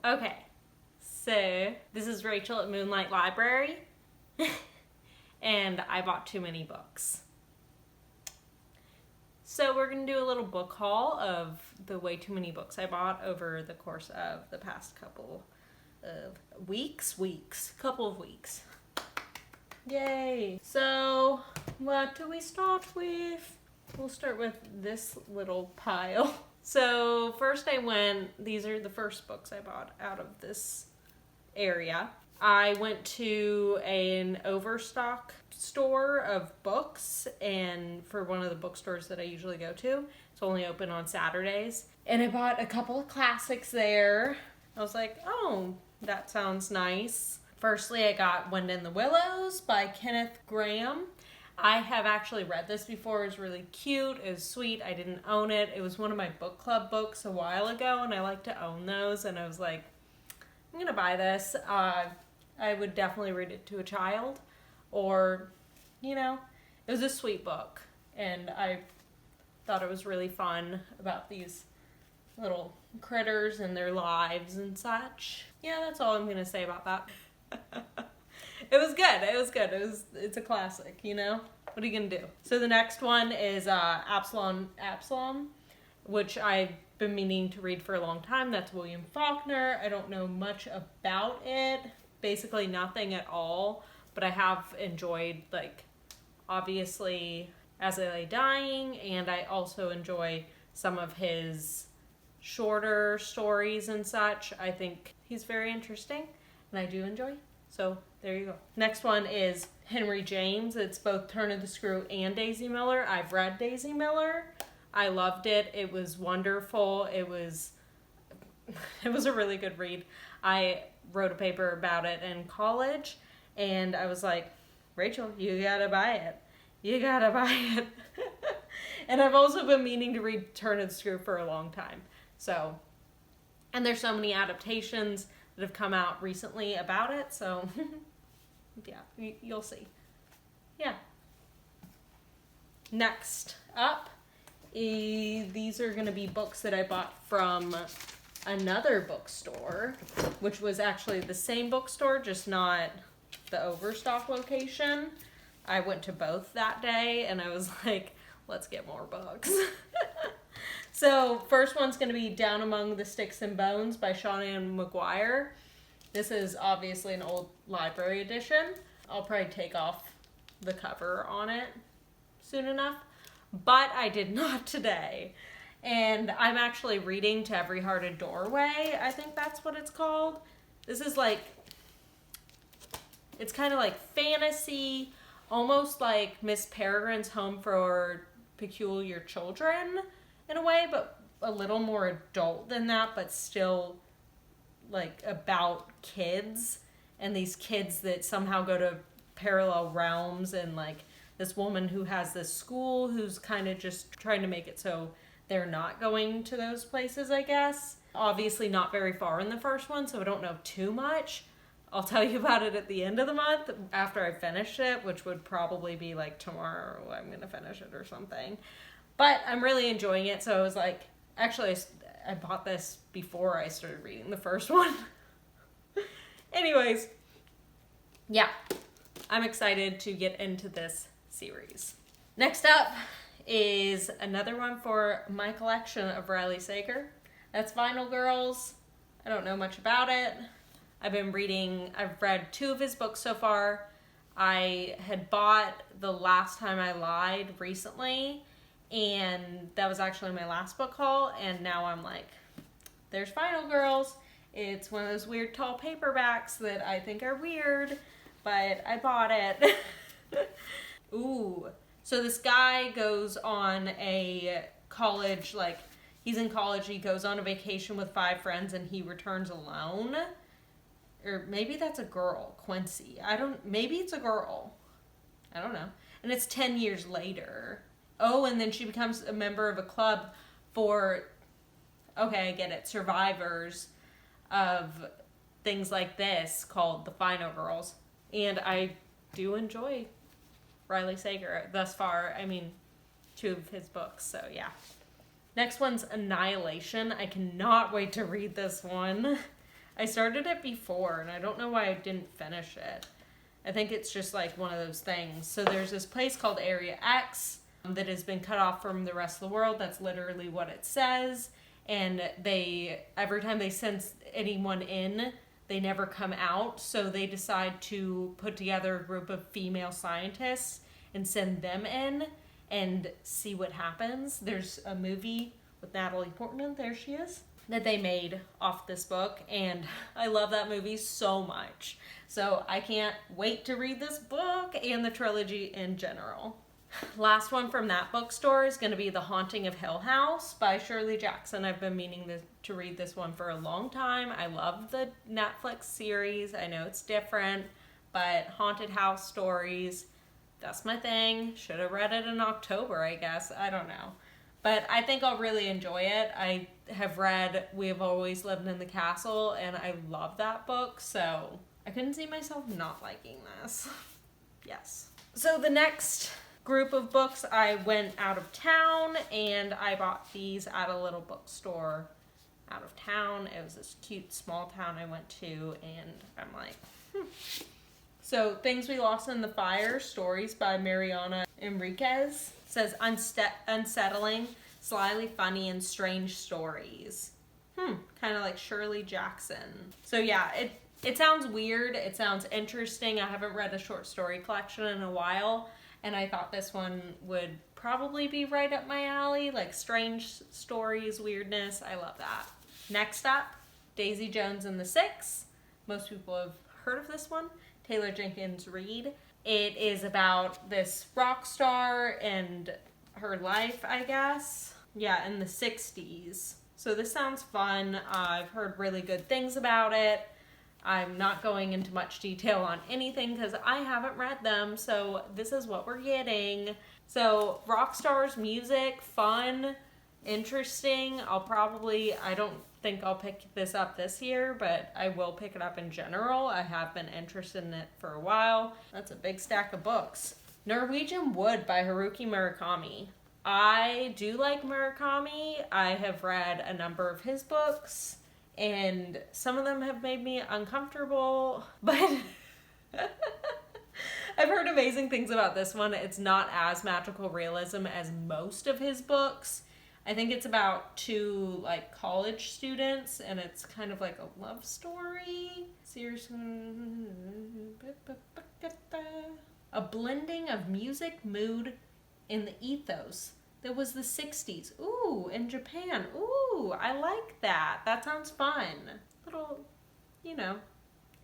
Okay, so this is Rachel at Moonlight Library, and I bought too many books. So we're going to do a little book haul of the way too many books I bought over the course of the past couple of weeks. Yay! So, what do we start with? We'll start with this little pile. So first these are the first books I bought out of this area. I went to an overstock store of books, and for one of the bookstores that I usually go to. It's only open on Saturdays. And I bought a couple of classics there. I was like, oh, that sounds nice. Firstly, I got Wind in the Willows by Kenneth Grahame. I have actually read this before. It was really cute. It was sweet. I didn't own it. It was one of my book club books a while ago, and I like to own those. And I was like, I'm going to buy this. I would definitely read it to a child. Or, it was a sweet book. And I thought it was really fun about these little critters and their lives and such. Yeah, that's all I'm going to say about that. It was good. It's a classic, What are you going to do? So the next one is Absalom, which I've been meaning to read for a long time. That's William Faulkner. I don't know much about it. Basically nothing at all. But I have enjoyed, obviously, As I Lay Dying. And I also enjoy some of his shorter stories and such. I think he's very interesting. And I do enjoy. So there you go. Next one is Henry James. It's both Turn of the Screw and Daisy Miller. I've read Daisy Miller. I loved it. It was wonderful. It was a really good read. I wrote a paper about it in college, and I was like, Rachel, you gotta buy it. You gotta buy it. And I've also been meaning to read Turn of the Screw for a long time. So, and there's so many adaptations that have come out recently about it, so yeah, you'll see. Yeah. Next up, these are going to be books that I bought from another bookstore, which was actually the same bookstore, just not the Overstock location. I went to both that day, and I was like, let's get more books. So, first one's going to be Down Among the Sticks and Bones by Seanan and McGuire. This is obviously an old library edition. I'll probably take off the cover on it soon enough. But I did not today. And I'm actually reading To Every Hearted Doorway. I think that's what it's called. This is it's kind of like fantasy, almost like Miss Peregrine's Home for Peculiar Children in a way, but a little more adult than that, but still about kids and these kids that somehow go to parallel realms, and this woman who has this school who's kind of just trying to make it so they're not going to those places, I guess. Obviously not very far in the first one, so I don't know too much. I'll tell you about it at the end of the month after I finish it, which would probably be tomorrow I'm going to finish it or something. But I'm really enjoying it, so I was actually I bought this before I started reading the first one. Anyways, yeah, I'm excited to get into this series. Next up is another one for my collection of Riley Sager. That's Vinyl Girls. I don't know much about it. I've read 2 of his books so far. I had bought The Last Time I Lied recently, and that was actually my last book haul, and now I'm there's Vinyl Girls. It's one of those weird tall paperbacks that I think are weird, but I bought it. Ooh. So this guy goes on a college, he's in college, he goes on a vacation with 5 friends, and he returns alone. Or maybe that's a girl, Quincy. Maybe it's a girl. I don't know. And it's 10 years later. Oh, and then she becomes a member of a club for, okay, I get it, survivors of things like this called the Final Girls. And I do enjoy Riley Sager thus far. 2 of his books, so yeah. Next one's Annihilation. I cannot wait to read this one. I started it before, and I don't know why I didn't finish it. I think it's just like one of those things. So there's this place called Area X that has been cut off from the rest of the world. That's literally what it says. And every time they send anyone in, they never come out. So they decide to put together a group of female scientists and send them in and see what happens. There's a movie with Natalie Portman, there she is, that they made off this book, and I love that movie so much. So I can't wait to read this book and the trilogy in general. Last one from that bookstore is going to be The Haunting of Hill House by Shirley Jackson. I've been meaning to read this one for a long time. I love the Netflix series. I know it's different, but haunted house stories, that's my thing. Should have read it in October, I guess. I don't know. But I think I'll really enjoy it. I have read We Have Always Lived in the Castle, and I love that book, so I couldn't see myself not liking this. Yes. So the next group of books, I went out of town, and I bought these at a little bookstore out of town. It was this cute small town I went to, and I'm like, So Things We Lost in the Fire, stories by Mariana Enríquez. It says unsettling, slyly funny, and strange stories. Kind of like Shirley Jackson. So yeah, it sounds weird. It sounds interesting. I haven't read a short story collection in a while, and I thought this one would probably be right up my alley. Like strange stories, weirdness. I love that. Next up, Daisy Jones and the Six. Most people have heard of this one. Taylor Jenkins Reid. It is about this rock star and her life, I guess. Yeah, in the 60s. So this sounds fun. I've heard really good things about it. I'm not going into much detail on anything because I haven't read them, so this is what we're getting. So rock stars, music, fun, interesting. I don't think I'll pick this up this year, but I will pick it up in general. I have been interested in it for a while. That's a big stack of books. Norwegian Wood by Haruki Murakami. I do like Murakami. I have read a number of his books, and some of them have made me uncomfortable, but I've heard amazing things about this one. It's not as magical realism as most of his books. I think it's about two like college students, and it's kind of like a love story. Seriously, a blending of music, mood, and the ethos that was the 60s. Ooh, in Japan. Ooh, I like that. That sounds fun. Little,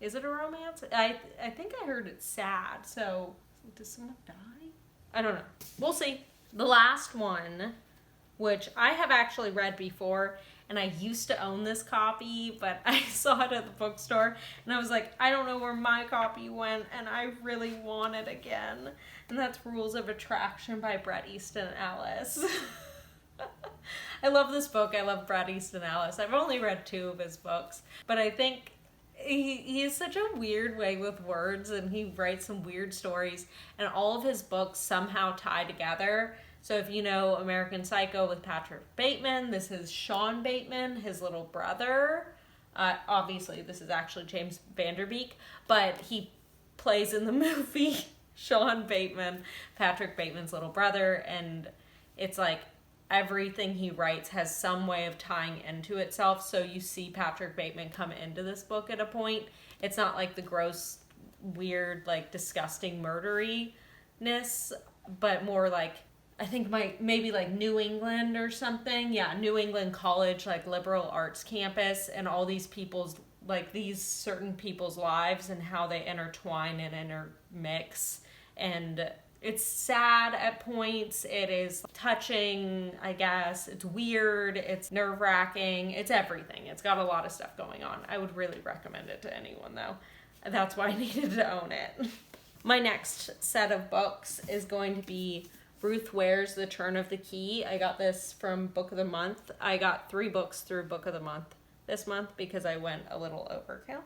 is it a romance? I think I heard it's sad. So, does someone die? I don't know. We'll see. The last one, which I have actually read before, and I used to own this copy, but I saw it at the bookstore, and I was like, I don't know where my copy went, and I really want it again. And that's Rules of Attraction by Bret, Easton, and Ellis. I love this book. I love Bret Easton Ellis. I've only read 2 of his books, but I think he has such a weird way with words, and he writes some weird stories, and all of his books somehow tie together. So if you know American Psycho with Patrick Bateman, this is Sean Bateman, his little brother. Obviously, this is actually James Vanderbeek, but he plays in the movie Sean Bateman, Patrick Bateman's little brother, and it's like everything he writes has some way of tying into itself. So you see Patrick Bateman come into this book at a point. It's not like the gross, weird, like disgusting murderyness, but more like, I think maybe like New England or something. Yeah, New England college, like liberal arts campus, and all these people's, like these certain people's lives and how they intertwine and intermix. And it's sad at points. It is touching, I guess. It's weird. It's nerve-wracking. It's everything. It's got a lot of stuff going on. I would really recommend it to anyone, though. That's why I needed to own it. My next set of books is going to be Ruth Ware's The Turn of the Key. I got this from Book of the Month. I got 3 books through Book of the Month this month because I went a little overkill.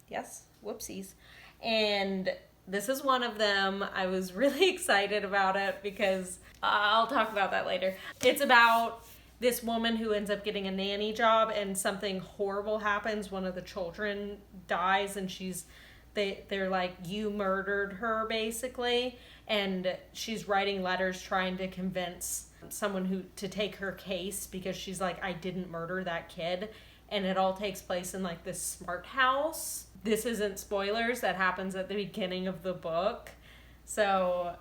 Yes, whoopsies. And this is one of them. I was really excited about it because I'll talk about that later. It's about this woman who ends up getting a nanny job and something horrible happens. One of the children dies and they're like, you murdered her, basically. And she's writing letters trying to convince someone to take her case because she's like, I didn't murder that kid. And it all takes place in like this smart house. This isn't spoilers. That happens at the beginning of the book. So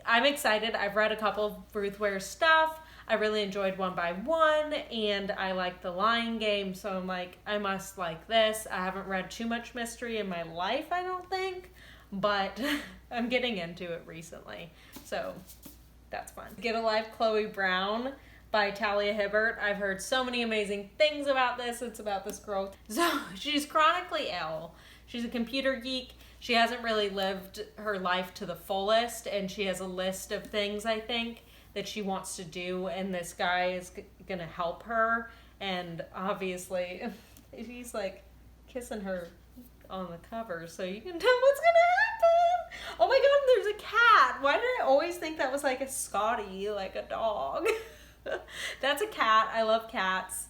I'm excited. I've read a couple of Ruth Ware stuff. I really enjoyed One by One, and I like The Lying Game, so I'm like, I must like this. I haven't read too much mystery in my life, I don't think, but I'm getting into it recently, so that's fun. Get a Life, Chloe Brown by Talia Hibbert. I've heard so many amazing things about this. It's about this girl. So she's chronically ill. She's a computer geek. She hasn't really lived her life to the fullest, and she has a list of things, I think, that she wants to do, and this guy is gonna help her, and obviously he's like kissing her on the cover, so you can tell what's gonna happen. Oh my god, there's a cat. Why did I always think that was like a Scottie, like a dog? That's a cat. I love cats.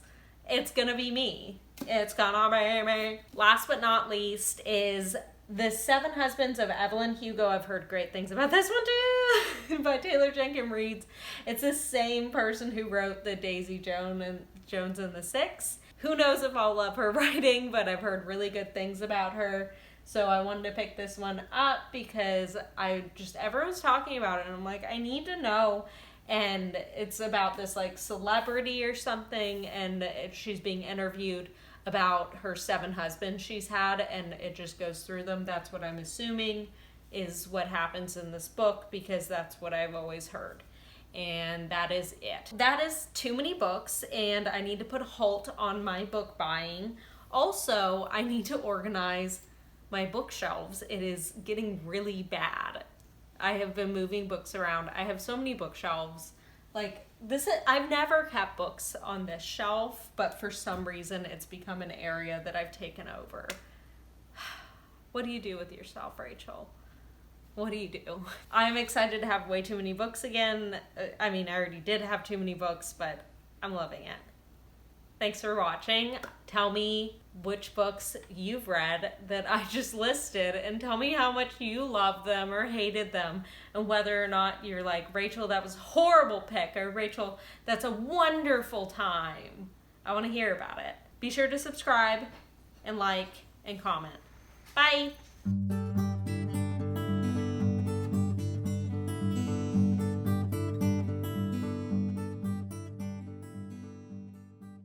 It's gonna be me. It's gonna be me. Last but not least is The Seven Husbands of Evelyn Hugo. I've heard great things about this one too, by Taylor Jenkins Reid. It's the same person who wrote the Daisy Jones and the Six. Who knows if I'll love her writing, but I've heard really good things about her. So I wanted to pick this one up because everyone's talking about it, and I'm like, I need to know. And it's about this like celebrity or something, and she's being interviewed about her 7 husbands she's had, and it just goes through them. That's what I'm assuming is what happens in this book, because that's what I've always heard. And that is it. That is too many books, and I need to put a halt on my book buying. Also, I need to organize my bookshelves. It is getting really bad. I have been moving books around. I have so many bookshelves. Like, I've never kept books on this shelf, but for some reason it's become an area that I've taken over. What do you do with yourself, Rachel? What do you do? I'm excited to have way too many books again. I mean, I already did have too many books, but I'm loving it. Thanks for watching. Tell me which books you've read that I just listed, and tell me how much you loved them or hated them, and whether or not you're like, Rachel, that was a horrible pick, or Rachel, that's a wonderful time. I want to hear about it. Be sure to subscribe and like and comment. Bye!